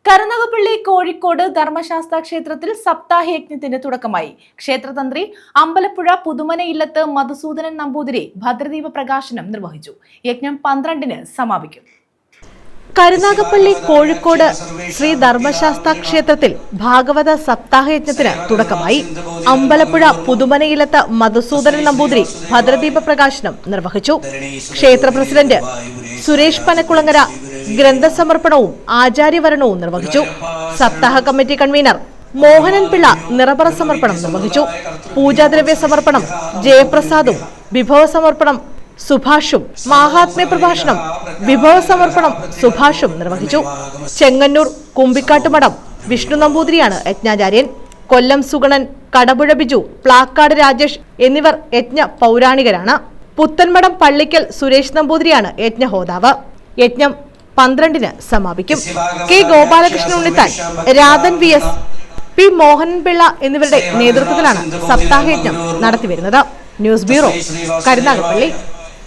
കരുനാഗപ്പള്ളി കോഴിക്കോട് ധർമ്മശാസ്ത്ര ക്ഷേത്രത്തിൽ സപ്താഹയജ്ഞത്തിന് തുടക്കമായി. ക്ഷേത്രതന്ത്രി അമ്പലപ്പുഴ പുതുമനയില്ലത്ത് മധുസൂദനൻ നമ്പൂതിരി ഭദ്രദീപ പ്രകാശനം നിർവഹിച്ചു. യജ്ഞം 12-ന് സമാപിക്കും. കരുനാഗപ്പള്ളി കോഴിക്കോട് ശ്രീ ധർമ്മശാസ്ത്ര ക്ഷേത്രത്തിൽ ഭാഗവത സപ്താഹയജ്ഞത്തിന് തുടക്കമായി. അമ്പലപ്പുഴ പുതുമനയില്ലത്ത് മധുസൂദനൻ നമ്പൂതിരി ഭദ്രദീപ പ്രകാശനം നിർവഹിച്ചു. ക്ഷേത്ര പ്രസിഡന്റ് സുരേഷ് പനക്കുളങ്ങര ഗ്രന്ഥസമർപ്പണവും ആചാര്യവരണവും നിർവഹിച്ചു. സപ്താഹ കമ്മിറ്റി കൺവീനർ മോഹനൻ പിള്ള നിറപറ സമർപ്പണം നിർവഹിച്ചു. പൂജാദ്രവ്യ സമർപ്പണം ജയപ്രസാദും, വിഭവ സമർപ്പണം സുഭാഷും, മാഹാത്മ്യ പ്രഭാഷണം വിഭവ സമർപ്പണം സുഭാഷും നിർവഹിച്ചു. ചെങ്ങന്നൂർ കുമ്പിക്കാട്ടുമഠം വിഷ്ണു നമ്പൂതിരിയാണ് യജ്ഞാചാര്യൻ. കൊല്ലം സുഗണൻ, കടപുഴ ബിജു, പ്ലാക്കാട് രാജേഷ് എന്നിവർ യജ്ഞ പൗരാണികരാണ്. പുത്തൻമഠം പള്ളിക്കൽ സുരേഷ് നമ്പൂതിരിയാണ് യജ്ഞഹോതാവ്. യജ്ഞം 12-ന് സമാപിക്കും. K Gopalakrishnan Unnithan, Radhan VS, P Mohanan Pillai എന്നിവരുടെ നേതൃത്വത്തിലാണ് സപ്താഹയജ്ഞം നടത്തിവരുന്നത്. News bureau, Karunagappally.